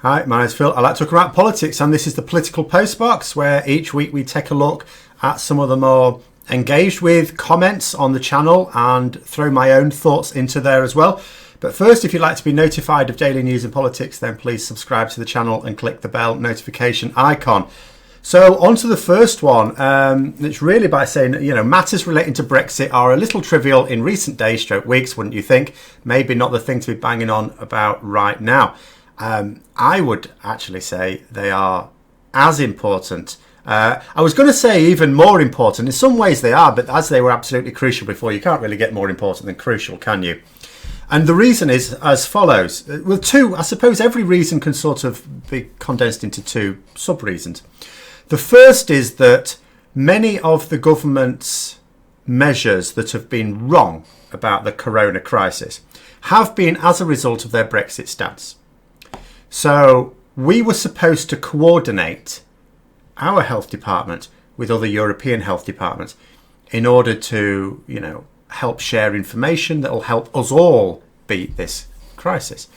Hi, my name's Phil. I like to talk about politics, and this is the Political Postbox, where each week we take a look at some of the more engaged with comments on the channel and throw my own thoughts into there as well. But first, if you'd like to be notified of daily news and politics, then please subscribe to the channel and click the bell notification icon. So on to the first one. It's really by saying, matters relating to Brexit are a little trivial in recent days, weeks, wouldn't you think? Maybe not the thing to be banging on about right now. I would actually say they are as important. I was going to say even more important. In some ways they are, but as they were absolutely crucial before, you can't really get more important than crucial, can you? And the reason is as follows. Well, I suppose every reason can sort of be condensed into two sub-reasons. The first is that many of the government's measures that have been wrong about the corona crisis have been as a result of their Brexit stance. So we were supposed to coordinate our health department with other European health departments in order to, help share information that will help us all beat this crisis.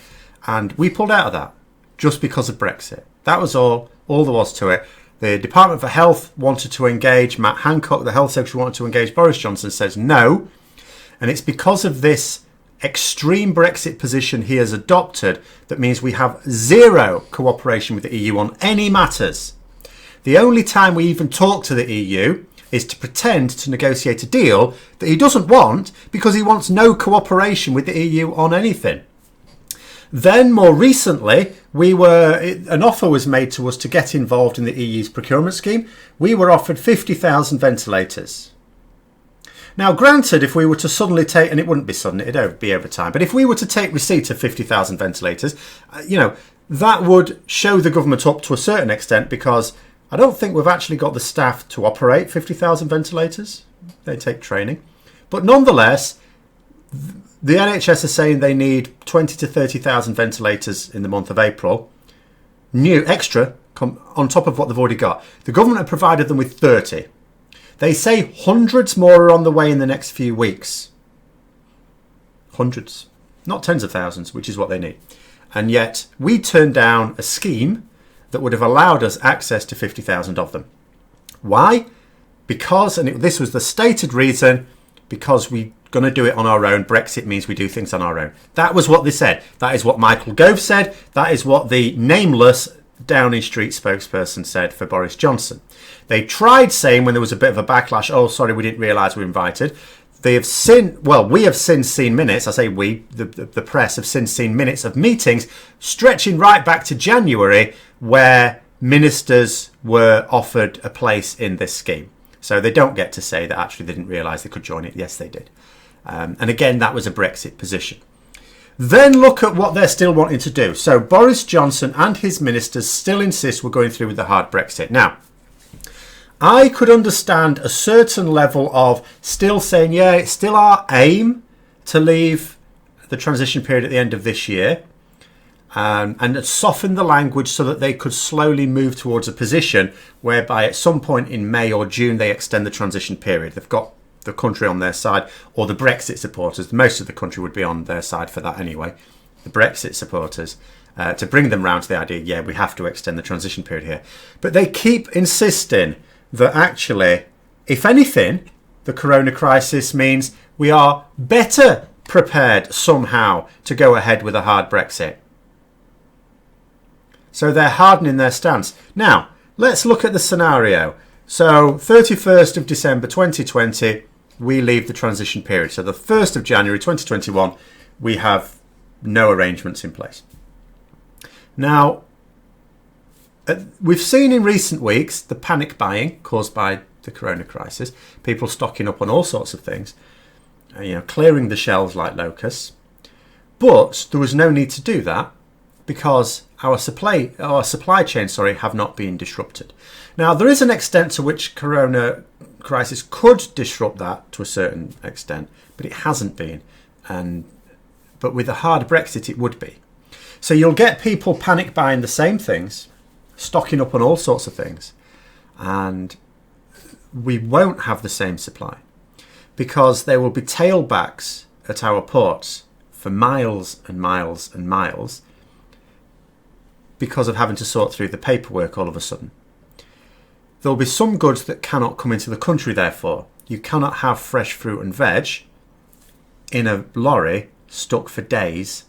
And we pulled out of that just because of Brexit. That was all there was to it. The Department for Health wanted to engage. Matt Hancock, the health secretary, wanted to engage. Boris Johnson says no. And it's because of this extreme Brexit position he has adopted that means we have zero cooperation with the EU on any matters. The only time we even talk to the EU is to pretend to negotiate a deal that he doesn't want because he wants no cooperation with the EU on anything. Then more recently, an offer was made to us to get involved in the EU's procurement scheme. We were offered 50,000 ventilators. Now, granted, if we were to suddenly take, and it wouldn't be sudden, it'd be over time, but if we were to take receipt of 50,000 ventilators, that would show the government up to a certain extent, because I don't think we've actually got the staff to operate 50,000 ventilators. They take training. But nonetheless, the NHS is saying they need 20 to 30,000 ventilators in the month of April. New, extra, on top of what they've already got. The government have provided them with 30. They say hundreds more are on the way in the next few weeks. Hundreds. Not tens of thousands, which is what they need. And yet, we turned down a scheme that would have allowed us access to 50,000 of them. Why? Because, this was the stated reason, because we're going to do it on our own. Brexit means we do things on our own. That was what they said. That is what Michael Gove said. That is what the nameless Downing Street spokesperson said for Boris Johnson. They tried saying when there was a bit of a backlash, oh, sorry, we didn't realise we were invited. We have since seen minutes, I say we, the press have since seen minutes of meetings stretching right back to January where ministers were offered a place in this scheme. So they don't get to say that actually they didn't realise they could join it. Yes, they did. And again, that was a Brexit position. Then look at what they're still wanting to do. So Boris Johnson and his ministers still insist we're going through with the hard Brexit. Now, I could understand a certain level of still saying, yeah, it's still our aim to leave the transition period at the end of this year, and soften the language so that they could slowly move towards a position whereby at some point in May or June they extend the transition period. They've got the country on their side, or the Brexit supporters. Most of the country would be on their side for that anyway. The Brexit supporters, to bring them round to the idea, yeah, we have to extend the transition period here. But they keep insisting that actually, if anything, the corona crisis means we are better prepared somehow to go ahead with a hard Brexit. So they're hardening their stance. Now, let's look at the scenario. So 31st of December 2020, we leave the transition period. So the 1st of January 2021, we have no arrangements in place. Now, we've seen in recent weeks the panic buying caused by the corona crisis, people stocking up on all sorts of things, clearing the shelves like locusts. But there was no need to do that because our supply chains have not been disrupted. Now, there is an extent to which corona crisis could disrupt that to a certain extent, but it hasn't been. But with a hard Brexit, it would be. So you'll get people panic buying the same things, stocking up on all sorts of things, and we won't have the same supply because there will be tailbacks at our ports for miles and miles and miles because of having to sort through the paperwork all of a sudden. There will be some goods that cannot come into the country, therefore. You cannot have fresh fruit and veg in a lorry stuck for days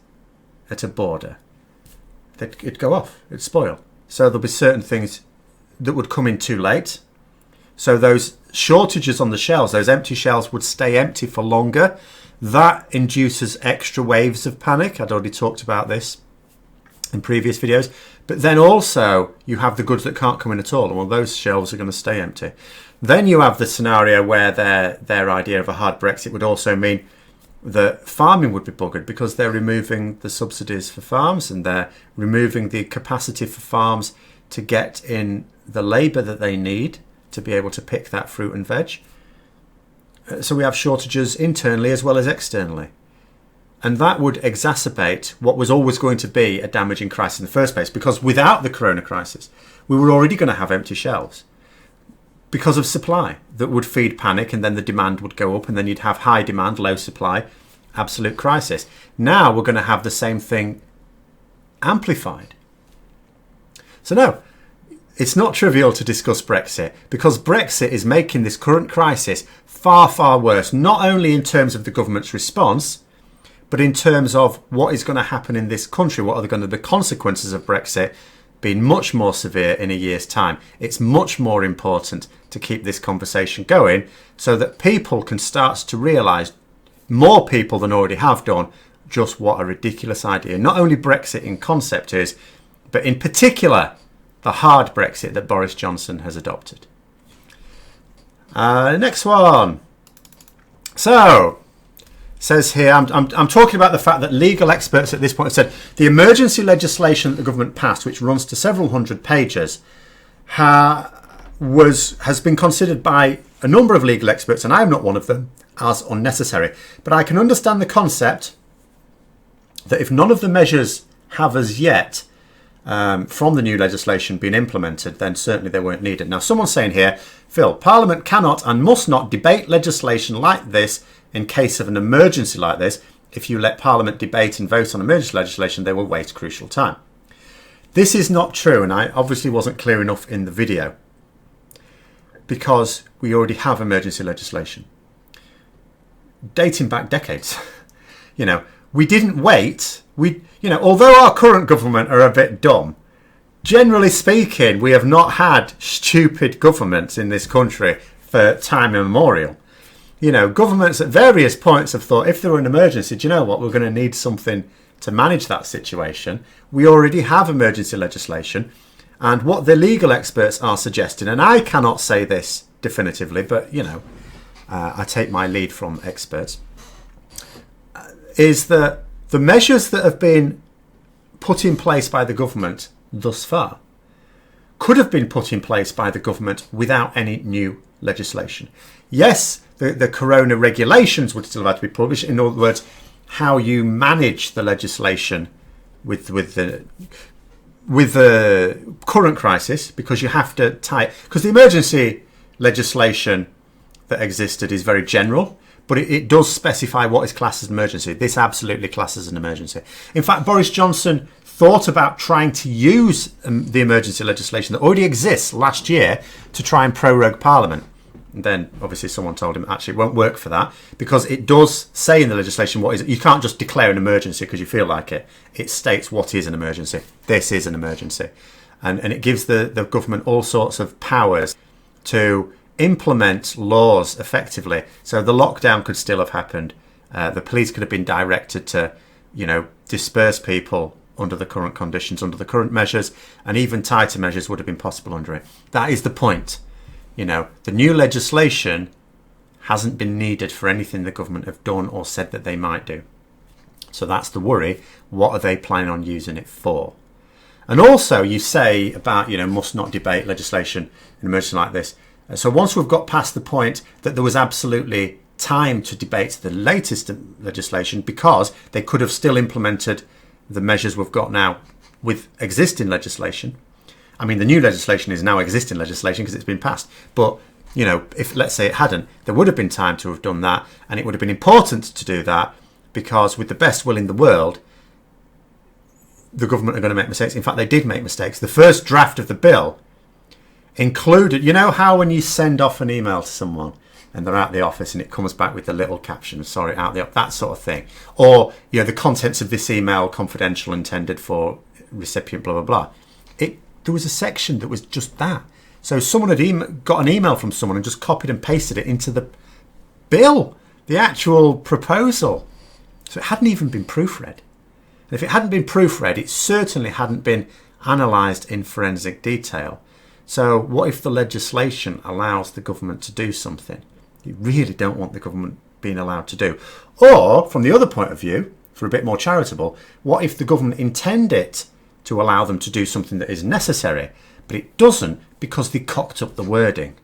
at a border. It'd go off, it'd spoil. So there'll be certain things that would come in too late. So those shortages on the shelves, those empty shelves would stay empty for longer. That induces extra waves of panic. I'd already talked about this in previous videos. But then also you have the goods that can't come in at all. And well, those shelves are going to stay empty. Then you have the scenario where their idea of a hard Brexit would also mean that farming would be buggered because they're removing the subsidies for farms and they're removing the capacity for farms to get in the labour that they need to be able to pick that fruit and veg. So we have shortages internally as well as externally. And that would exacerbate what was always going to be a damaging crisis in the first place, because without the corona crisis, we were already going to have empty shelves because of supply that would feed panic, and then the demand would go up, and then you'd have high demand, low supply, absolute crisis. Now we're going to have the same thing amplified. So no, it's not trivial to discuss Brexit, because Brexit is making this current crisis far, far worse, not only in terms of the government's response, but in terms of what is going to happen in this country. What are going to be the consequences of Brexit being much more severe in a year's time? It's much more important to keep this conversation going so that people can start to realise, more people than already have done, just what a ridiculous idea not only Brexit in concept is, but in particular the hard Brexit that Boris Johnson has adopted. Next one. So, says here, I'm talking about the fact that legal experts at this point have said the emergency legislation that the government passed, which runs to several hundred pages, has been considered by a number of legal experts, and I'm not one of them, as unnecessary. But I can understand the concept that if none of the measures have as yet from the new legislation been implemented, then certainly they weren't needed. Now, someone's saying here, Phil, Parliament cannot and must not debate legislation like this in case of an emergency like this. If you let Parliament debate and vote on emergency legislation, they will waste crucial time. This is not true, and I obviously wasn't clear enough in the video, because we already have emergency legislation dating back decades. We didn't wait. Although our current government are a bit dumb, generally speaking, we have not had stupid governments in this country for time immemorial. Governments at various points have thought, if there were an emergency, do you know what? We're going to need something to manage that situation. We already have emergency legislation. And what the legal experts are suggesting, and I cannot say this definitively, but, I take my lead from experts, is that the measures that have been put in place by the government thus far could have been put in place by the government without any new legislation. Yes, the corona regulations would still have to be published. In other words, how you manage the legislation with the current crisis, because you have to because the emergency legislation that existed is very general, but it does specify what is classed as an emergency. This absolutely classes as an emergency. In fact, Boris Johnson thought about trying to use the emergency legislation that already exists last year to try and prorogue Parliament. And then obviously someone told him actually it won't work for that, because it does say in the legislation what is it. You can't just declare an emergency because you feel like it. It states what is an emergency. This is an emergency. And it gives the government all sorts of powers to implement laws effectively. So the lockdown could still have happened. The police could have been directed to, disperse people under the current conditions, under the current measures, and even tighter measures would have been possible under it. That is the point. The new legislation hasn't been needed for anything the government have done or said that they might do. So that's the worry. What are they planning on using it for? And also you say about, must not debate legislation in an emergency like this. So once we've got past the point that there was absolutely time to debate the latest legislation, because they could have still implemented the measures we've got now with existing legislation. I mean, the new legislation is now existing legislation because it's been passed. But, if let's say it hadn't, there would have been time to have done that. And it would have been important to do that because with the best will in the world, the government are going to make mistakes. In fact, they did make mistakes. The first draft of the bill included, you know how when you send off an email to someone and they're at the office and it comes back with the little caption, sorry, out the, that sort of thing. Or, you know, the contents of this email, confidential, intended for recipient, blah, blah, blah. There was a section that was just that. So someone had got an email from someone and just copied and pasted it into the bill, the actual proposal. So it hadn't even been proofread. And if it hadn't been proofread, it certainly hadn't been analysed in forensic detail. So what if the legislation allows the government to do something you really don't want the government being allowed to do? Or, from the other point of view, for a bit more charitable, what if the government intend it to allow them to do something that is necessary, but it doesn't because they cocked up the wording?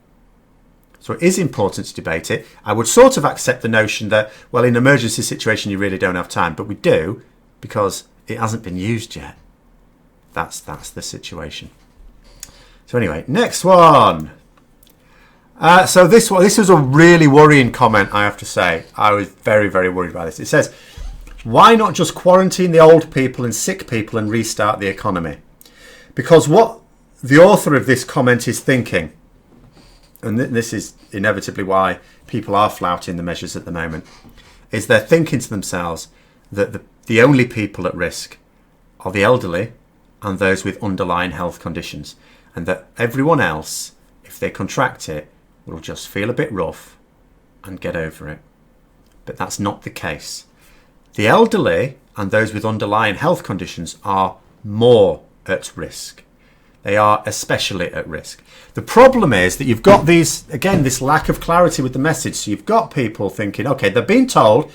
So it is important to debate it. I would sort of accept the notion that, well, in an emergency situation you really don't have time, but we do because it hasn't been used yet. That's the situation. So anyway, next one. So this was a really worrying comment, I have to say. I was very, very worried by this. It says, why not just quarantine the old people and sick people and restart the economy? Because what the author of this comment is thinking, and this is inevitably why people are flouting the measures at the moment, is they're thinking to themselves that the only people at risk are the elderly and those with underlying health conditions, and that everyone else, if they contract it, will just feel a bit rough and get over it. But that's not the case. The elderly and those with underlying health conditions are more at risk. They are especially at risk. The problem is that you've got this lack of clarity with the message. So you've got people thinking, okay, they're being told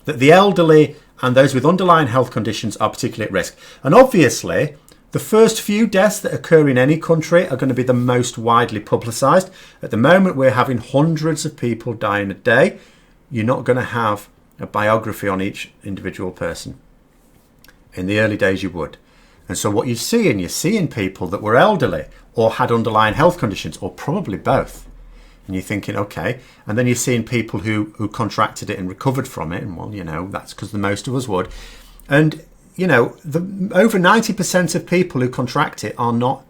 that the elderly and those with underlying health conditions are particularly at risk. And obviously, the first few deaths that occur in any country are going to be the most widely publicised. At the moment, we're having hundreds of people dying a day. You're not going to have a biography on each individual person. In the early days, you would. And so what you're seeing people that were elderly or had underlying health conditions, or probably both. And you're thinking, okay. And then you're seeing people who contracted it and recovered from it. And well, you know, that's because the most of us would. And, you know, over 90% of people who contract it are not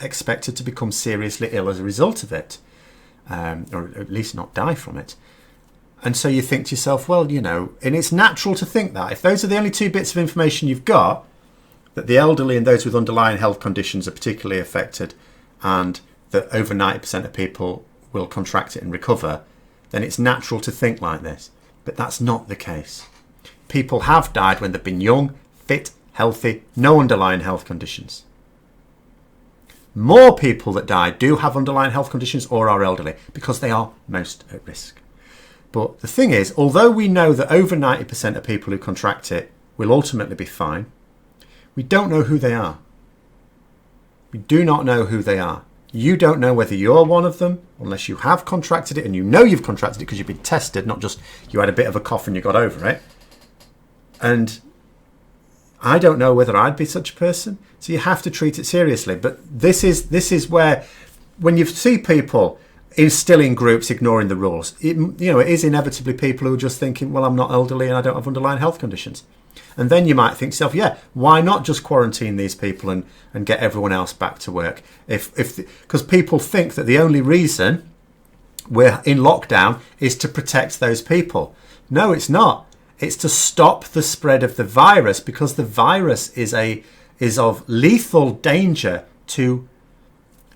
expected to become seriously ill as a result of it. Or at least not die from it. And so you think to yourself, well, you know, and it's natural to think that if those are the only two bits of information you've got, that the elderly and those with underlying health conditions are particularly affected and that over 90% of people will contract it and recover, then it's natural to think like this. But that's not the case. People have died when they've been young, fit, healthy, no underlying health conditions. More people that die do have underlying health conditions or are elderly because they are most at risk. But the thing is, although we know that over 90% of people who contract it will ultimately be fine, we don't know who they are. We do not know who they are. You don't know whether you're one of them unless you have contracted it, and you know you've contracted it because you've been tested, not just you had a bit of a cough and you got over it. And I don't know whether I'd be such a person. So you have to treat it seriously. But this is where, when you see people still in groups ignoring the rules, it is inevitably people who are just thinking, well, I'm not elderly and I don't have underlying health conditions. And then you might think to yourself, yeah, why not just quarantine these people and get everyone else back to work? Because people think that the only reason we're in lockdown is to protect those people. No, it's not. It's to stop the spread of the virus, because the virus is of lethal danger to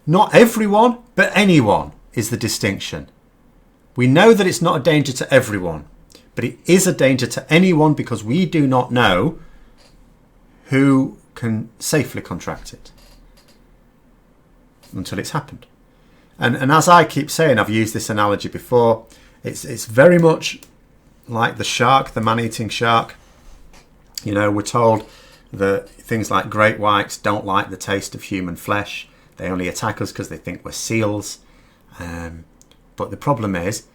not everyone, but anyone is the distinction. We know that it's not a danger to everyone, but it is a danger to anyone because we do not know who can safely contract it until it's happened. And as I keep saying, I've used this analogy before, it's very much like the shark, the man-eating shark. You know, we're told that things like great whites don't like the taste of human flesh. They only attack us because they think we're seals. But the problem is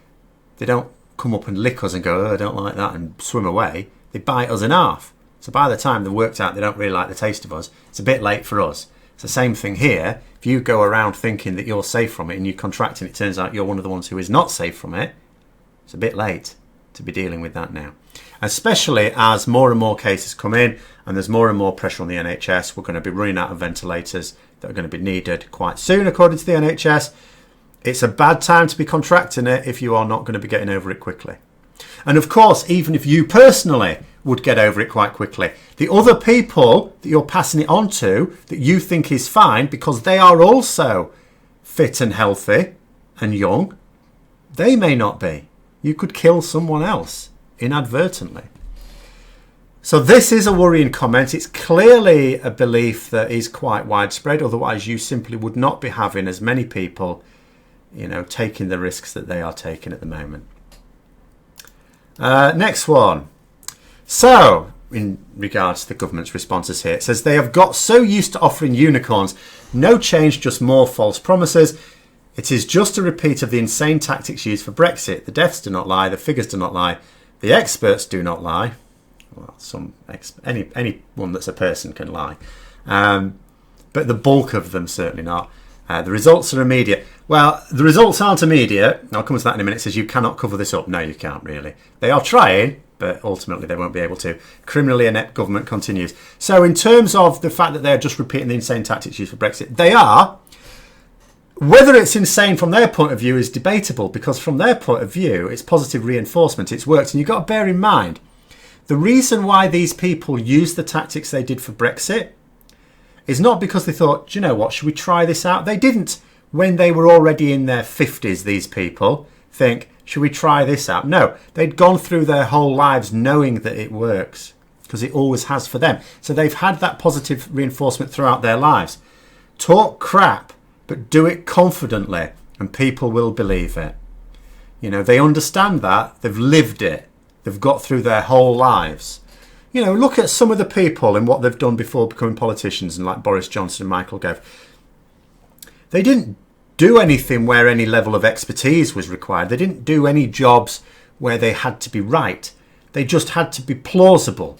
they don't come up and lick us and go, oh, I don't like that, and swim away. They bite us in half. So by the time they've worked out they don't really like the taste of us, it's a bit late for us. It's the same thing here. If you go around thinking that you're safe from it and you contract and it turns out you're one of the ones who is not safe from it, it's a bit late to be dealing with that now. especially as more and more cases come in and there's more and more pressure on the NHS. We're going to be running out of ventilators that are going to be needed quite soon, according to the NHS. It's a bad time to be contracting it if you are not going to be getting over it quickly. And of course, even if you personally would get over it quite quickly, the other people that you're passing it on to that you think is fine because they are also fit and healthy and young, they may not be. You could kill someone else inadvertently. So this is a worrying comment. It's clearly a belief that is quite widespread. Otherwise, you simply would not be having as many people, taking the risks that they are taking at the moment. Next one. So, in regards to the government's responses here, it says they have got so used to offering unicorns, no change, just more false promises. It is just a repeat of the insane tactics used for Brexit. The deaths do not lie, the figures do not lie, the experts do not lie. Well, anyone that's a person can lie, but the bulk of them certainly not. The results are immediate. Well, the results aren't immediate. I'll come to that in a minute. It says you cannot cover this up. No, you can't really. They are trying, but ultimately they won't be able to. Criminally inept government continues. So in terms of the fact that they're just repeating the insane tactics used for Brexit, they are. Whether it's insane from their point of view is debatable, because from their point of view, it's positive reinforcement. It's worked. And you've got to bear in mind, the reason why these people used the tactics they did for Brexit is not because they thought, do you know what, should we try this out? They didn't, when they were already in their 50s, these people, think, should we try this out? No, they'd gone through their whole lives knowing that it works, because it always has for them. So they've had that positive reinforcement throughout their lives. Talk crap, but do it confidently, and people will believe it. They understand that, they've lived it, they've got through their whole lives. Look at some of the people and what they've done before becoming politicians, and like Boris Johnson and Michael Gove. They didn't do anything where any level of expertise was required. They didn't do any jobs where they had to be right. They just had to be plausible.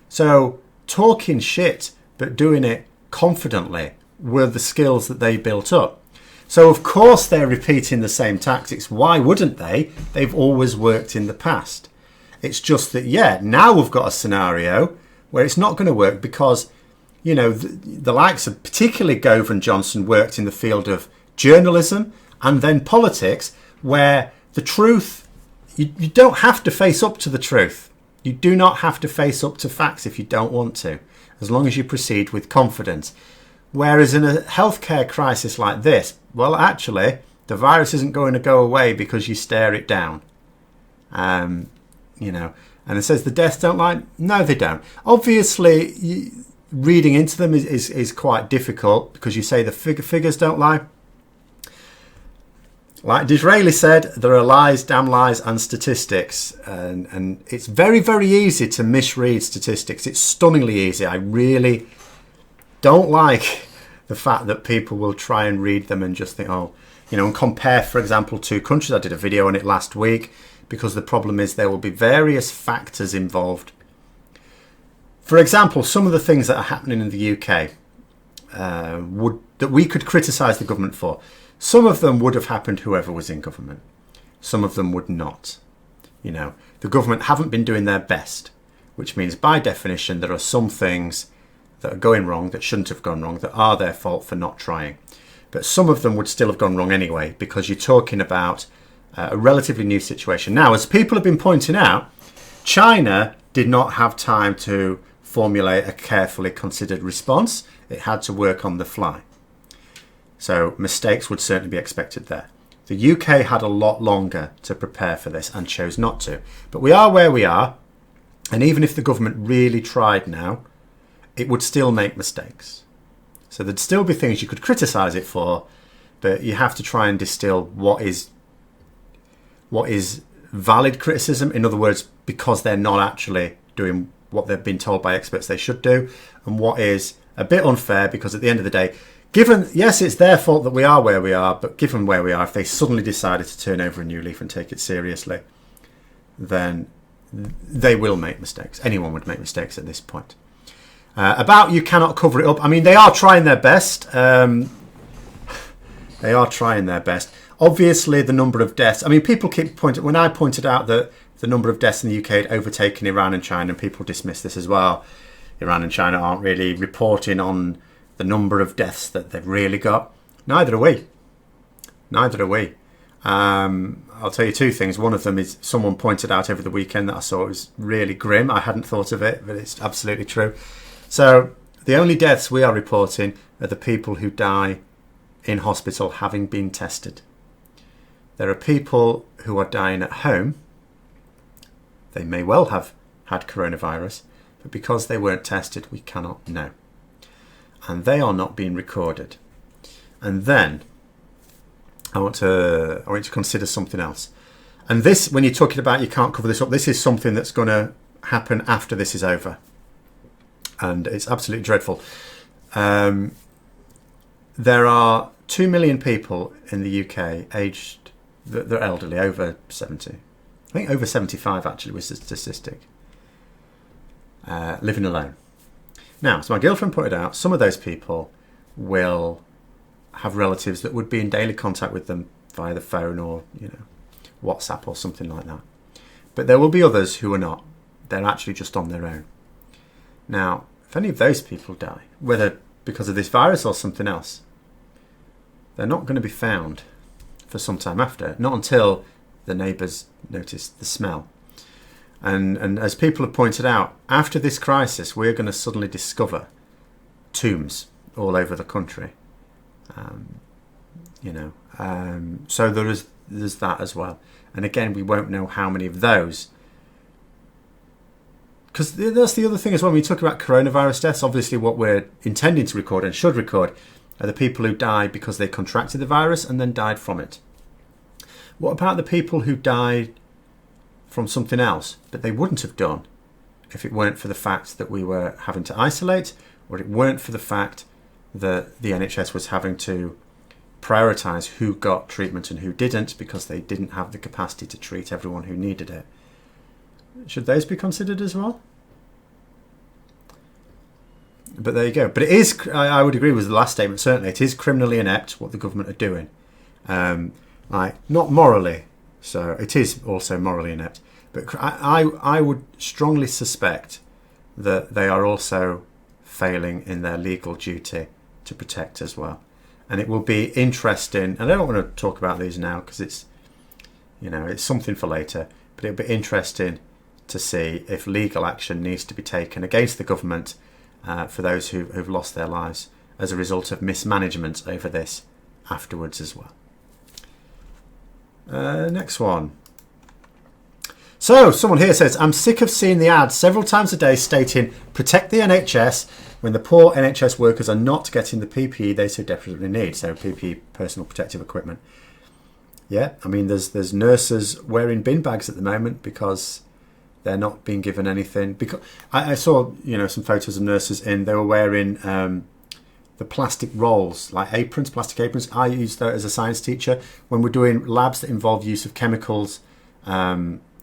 So talking shit but doing it confidently were the skills that they built up. So of course they're repeating the same tactics. Why wouldn't they? They've always worked in the past. It's just that, now we've got a scenario where it's not going to work because, the likes of particularly Gove and Johnson worked in the field of journalism and then politics, where the truth, you don't have to face up to the truth. You do not have to face up to facts if you don't want to, as long as you proceed with confidence. Whereas in a healthcare crisis like this, well, actually, the virus isn't going to go away because you stare it down. And it says the deaths don't lie. No, they don't. Obviously, reading into them is quite difficult because you say the figures don't lie. Like Disraeli said, there are lies, damn lies, and statistics. And it's very, very easy to misread statistics. It's stunningly easy. I really don't like the fact that people will try and read them and just think, and compare, for example, two countries. I did a video on it last week. Because the problem is there will be various factors involved. For example, some of the things that are happening in the UK that we could criticise the government for. Some of them would have happened whoever was in government. Some of them would not. The government haven't been doing their best, which means by definition there are some things that are going wrong that shouldn't have gone wrong, that are their fault for not trying. But some of them would still have gone wrong anyway, because you're talking about a relatively new situation. Now, as people have been pointing out, China did not have time to formulate a carefully considered response. It had to work on the fly. So mistakes would certainly be expected there. The UK had a lot longer to prepare for this and chose not to. But we are where we are. And even if the government really tried now, it would still make mistakes. So there'd still be things you could criticise it for, but you have to try and distill what is valid criticism, in other words, because they're not actually doing what they've been told by experts they should do, and what is a bit unfair, because at the end of the day, given, yes, it's their fault that we are where we are, but given where we are, if they suddenly decided to turn over a new leaf and take it seriously, then they will make mistakes. Anyone would make mistakes at this point. About you cannot cover it up. I mean, they are trying their best. They are trying their best. Obviously, the number of deaths. I mean, people keep pointing. When I pointed out that the number of deaths in the UK had overtaken Iran and China, and people dismiss this as well. Iran and China aren't really reporting on the number of deaths that they've really got. Neither are we. Neither are we. I'll tell you two things. One of them is someone pointed out over the weekend that I saw. It was really grim. I hadn't thought of it, but it's absolutely true. So the only deaths we are reporting are the people who die in hospital having been tested. There are people who are dying at home. They may well have had coronavirus, but because they weren't tested, we cannot know. And they are not being recorded. And then I want to consider something else. And this, when you're talking about you can't cover this up, this is something that's going to happen after this is over. And it's absolutely dreadful. There are 2 million people in the UK aged, they're elderly, over 70. I think over 75 actually was the statistic. Living alone. Now, as my girlfriend pointed out, some of those people will have relatives that would be in daily contact with them via the phone or, WhatsApp or something like that. But there will be others who are not. They're actually just on their own. Now, if any of those people die, whether because of this virus or something else, they're not going to be found for some time after, not until the neighbours notice the smell. And as people have pointed out, after this crisis, we're going to suddenly discover tombs all over the country. So there's that as well. And again, we won't know how many of those. Because that's the other thing as well. When we talk about coronavirus deaths, obviously what we're intending to record and should record are the people who died because they contracted the virus and then died from it. What about the people who died from something else, but they wouldn't have done if it weren't for the fact that we were having to isolate, or it weren't for the fact that the NHS was having to prioritise who got treatment and who didn't because they didn't have the capacity to treat everyone who needed it? Should those be considered as well? But there you go. But it is, I would agree with the last statement, certainly. It is criminally inept what the government are doing. Not morally. So it is also morally inept. But I would strongly suspect that they are also failing in their legal duty to protect as well. And it will be interesting, and I don't want to talk about these now because it's something for later, but it'll be interesting to see if legal action needs to be taken against the government for those who've lost their lives as a result of mismanagement over this afterwards as well. Next one. So, someone here says, I'm sick of seeing the ads several times a day stating, protect the NHS, when the poor NHS workers are not getting the PPE they so desperately need. So, PPE, personal protective equipment. Yeah, I mean, there's nurses wearing bin bags at the moment because they're not being given anything. Because I saw, some photos of nurses they were wearing the plastic rolls, like aprons, plastic aprons. I use that as a science teacher when we're doing labs that involve use of chemicals,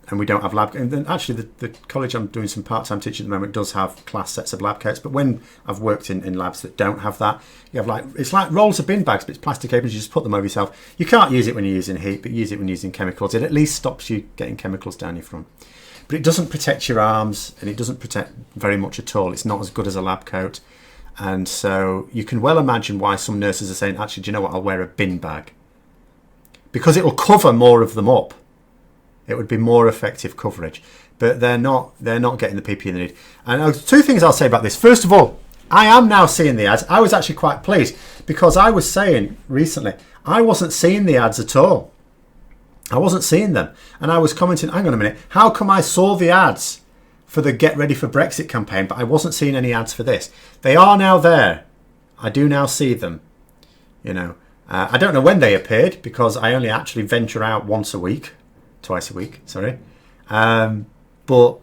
and we don't have lab. And then actually, the college I'm doing some part-time teaching at the moment does have class sets of lab coats. But when I've worked in labs that don't have that, you have it's like rolls of bin bags, but it's plastic aprons. You just put them over yourself. You can't use it when you're using heat, but use it when you're using chemicals. It at least stops you getting chemicals down your front. But it doesn't protect your arms, and it doesn't protect very much at all. It's not as good as a lab coat. And so you can well imagine why some nurses are saying, actually, do you know what, I'll wear a bin bag. Because it will cover more of them up. It would be more effective coverage. But they're not getting the PPE they need. And two things I'll say about this. First of all, I am now seeing the ads. I was actually quite pleased because I was saying recently, I wasn't seeing the ads at all. I wasn't seeing them. And I was commenting, hang on a minute, how come I saw the ads for the Get Ready for Brexit campaign, but I wasn't seeing any ads for this? They are now there. I do now see them. I don't know when they appeared because I only actually venture out twice a week, sorry. But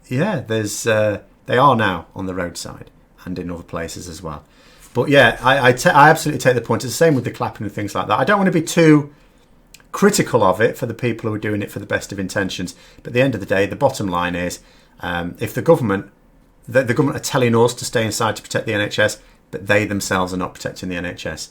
yeah, they are now on the roadside and in other places as well. But yeah, I absolutely take the point. It's the same with the clapping and things like that. I don't want to be too critical of it for the people who are doing it for the best of intentions. But at the end of the day, the bottom line is, if the government are telling us to stay inside to protect the NHS, but they themselves are not protecting the NHS,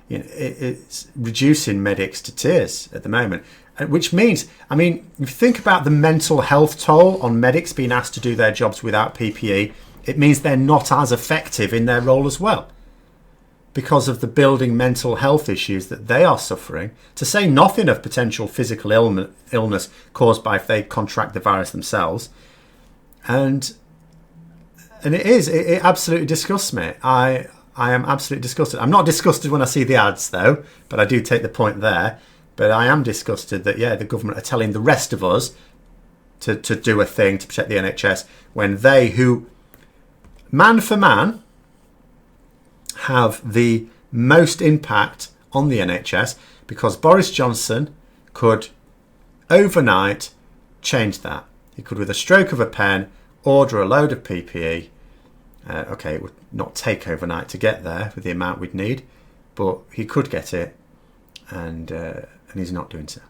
it's reducing medics to tears at the moment. Which means, I mean, if you think about the mental health toll on medics being asked to do their jobs without PPE, it means they're not as effective in their role as well, because of the building mental health issues that they are suffering, to say nothing of potential physical illness caused by if they contract the virus themselves. And it absolutely disgusts me. I am absolutely disgusted. I'm not disgusted when I see the ads, though, but I do take the point there. But I am disgusted that, the government are telling the rest of us to do a thing to protect the NHS when they, who, man for man, have the most impact on the NHS, because Boris Johnson could overnight change that. He could, with a stroke of a pen, order a load of PPE. It would not take overnight to get there with the amount we'd need, but he could get it, and he's not doing so.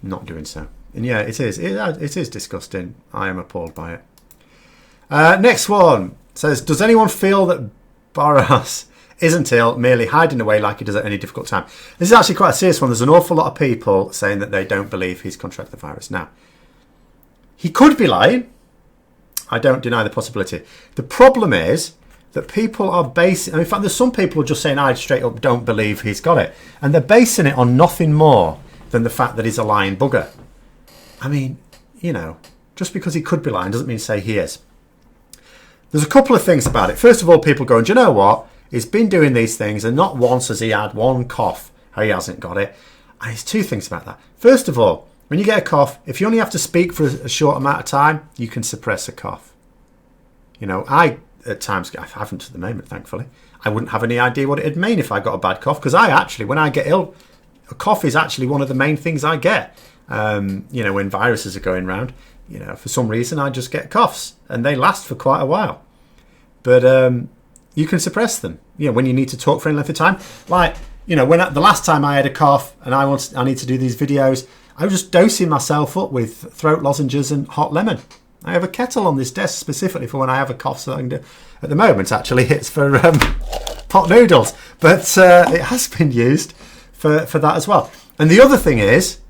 Not doing so. And it is disgusting. I am appalled by it. Next one says, does anyone feel that Boris isn't ill, merely hiding away like he does at any difficult time? This is actually quite a serious one. There's an awful lot of people saying that they don't believe he's contracted the virus. Now, he could be lying. I don't deny the possibility. The problem is that people are basing... in fact, there's some people who are just saying, I straight up don't believe he's got it. And they're basing it on nothing more than the fact that he's a lying bugger. I mean, just because he could be lying doesn't mean to say he is. There's a couple of things about it. First of all, people going, do you know what? He's been doing these things, and not once has he had one cough. He hasn't got it. And there's two things about that. First of all, when you get a cough, if you only have to speak for a short amount of time, you can suppress a cough. I, at times, I haven't at the moment, thankfully. I wouldn't have any idea what it'd mean if I got a bad cough, because when I get ill, a cough is actually one of the main things I get. When viruses are going around, for some reason I just get coughs, and they last for quite a while. But you can suppress them, when you need to talk for any length of time. Like, when the last time I had a cough and I need to do these videos, I was just dosing myself up with throat lozenges and hot lemon. I have a kettle on this desk specifically for when I have a cough, so I can do. At the moment, actually, it's for pot noodles, but it has been used for that as well. And the other thing is,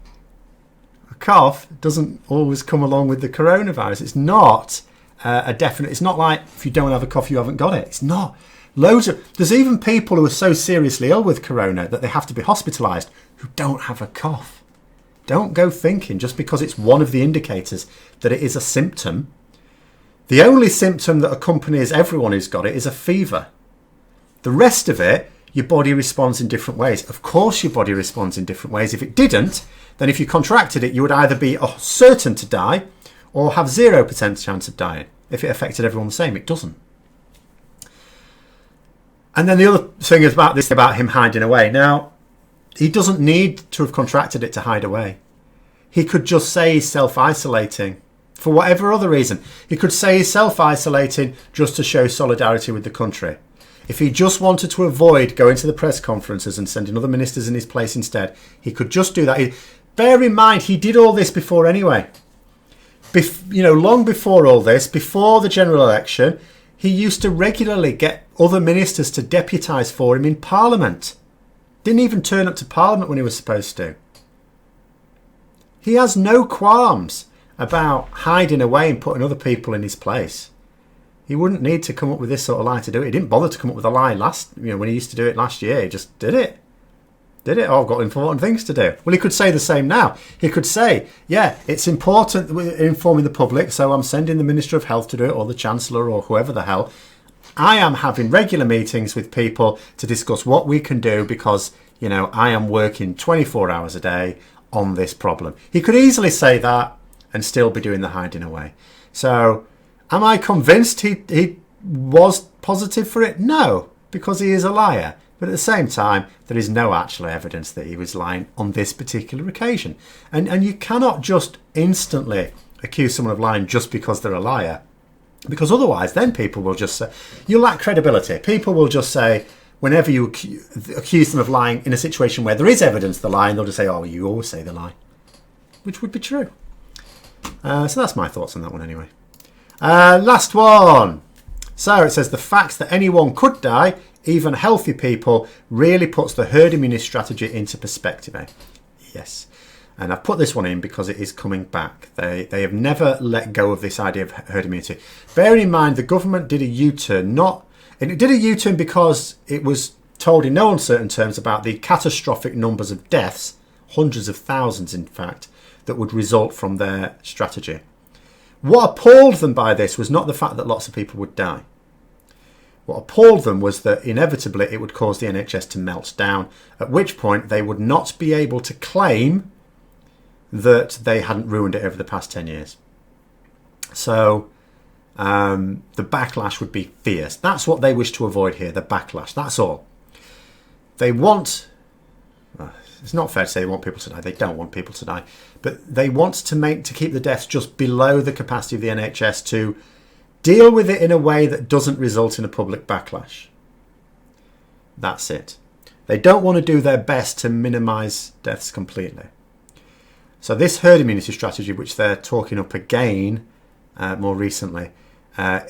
a cough doesn't always come along with the coronavirus. It's not a definite. It's not like if you don't have a cough, you haven't got it. It's not. There's even people who are so seriously ill with corona that they have to be hospitalised who don't have a cough. Don't go thinking just because it's one of the indicators that it is a symptom. The only symptom that accompanies everyone who's got it is a fever. The rest of it, your body responds in different ways. Of course your body responds in different ways. If it didn't, then if you contracted it, you would either be certain to die or have 0% chance of dying. If it affected everyone the same, it doesn't. And then the other thing is about him hiding away. Now, he doesn't need to have contracted it to hide away. He could just say he's self-isolating for whatever other reason. He could say he's self-isolating just to show solidarity with the country. If he just wanted to avoid going to the press conferences and sending other ministers in his place instead, he could just do that. Bear in mind, he did all this before anyway. Long before all this, before the general election, he used to regularly get other ministers to deputise for him in Parliament. Didn't even turn up to Parliament when he was supposed to. He has no qualms about hiding away and putting other people in his place. He wouldn't need to come up with this sort of lie to do it. He didn't bother to come up with a lie when he used to do it last year. He just did it. Oh, I've got important things to do. Well, he could say the same now. He could say, it's important informing the public, so I'm sending the Minister of Health to do it, or the Chancellor, or whoever the hell. I am having regular meetings with people to discuss what we can do because, I am working 24 hours a day on this problem. He could easily say that and still be doing the hiding away. So, am I convinced he was positive for it? No, because he is a liar. But at the same time, there is no actual evidence that he was lying on this particular occasion. And you cannot just instantly accuse someone of lying just because they're a liar. Because otherwise, then people will just say, you lack credibility. People will just say, whenever you accuse them of lying in a situation where there is evidence of the lie, they'll just say, oh, you always say the lie. Which would be true. So that's my thoughts on that one anyway. Last one. So it says, the fact that anyone could die, even healthy people, really puts the herd immunity strategy into perspective. Yes. And I've put this one in because it is coming back. They have never let go of this idea of herd immunity. Bearing in mind, the government did a U-turn, and it did a U-turn because it was told in no uncertain terms about the catastrophic numbers of deaths, hundreds of thousands in fact, that would result from their strategy. What appalled them by this was not the fact that lots of people would die. What appalled them was that inevitably it would cause the NHS to melt down, at which point they would not be able to claim that they hadn't ruined it over the past 10 years. So the backlash would be fierce. That's what they wish to avoid here, the backlash. That's all. They want... it's not fair to say they want people to die. They don't want people to die. But they want to keep the deaths just below the capacity of the NHS to deal with it in a way that doesn't result in a public backlash. That's it. They don't want to do their best to minimise deaths completely. So this herd immunity strategy, which they're talking up again more recently,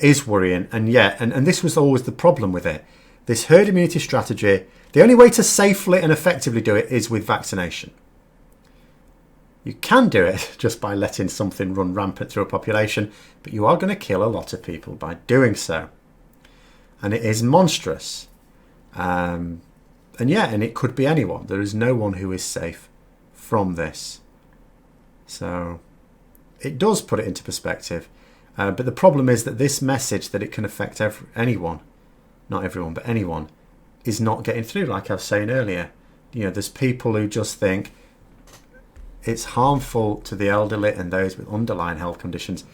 is worrying. And this was always the problem with it. This herd immunity strategy, the only way to safely and effectively do it is with vaccination. You can do it just by letting something run rampant through a population, but you are going to kill a lot of people by doing so. And it is monstrous. And it could be anyone. There is no one who is safe from this. So it does put it into perspective. But the problem is that this message that it can affect anyone, not everyone, but anyone, is not getting through, like I was saying earlier. There's people who just think it's harmful to the elderly and those with underlying health conditions,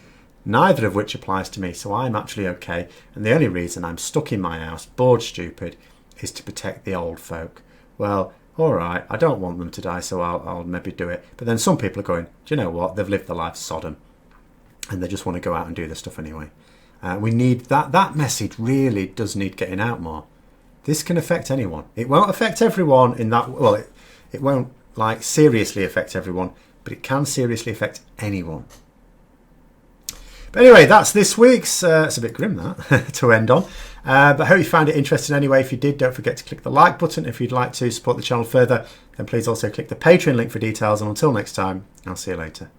neither of which applies to me, so I'm actually okay. And the only reason I'm stuck in my house, bored stupid, is to protect the old folk. Well, all right, I don't want them to die, so I'll maybe do it. But then some people are going, do you know what? They've lived their life Sodom, and they just want to go out and do this stuff anyway. We need that message really does need getting out more. This can affect anyone. It won't affect everyone in that... Well, it won't seriously affect everyone, but it can seriously affect anyone. But anyway, that's this week's. It's a bit grim, that, to end on. But I hope you found it interesting anyway. If you did, don't forget to click the like button. If you'd like to support the channel further, then please also click the Patreon link for details. And until next time, I'll see you later.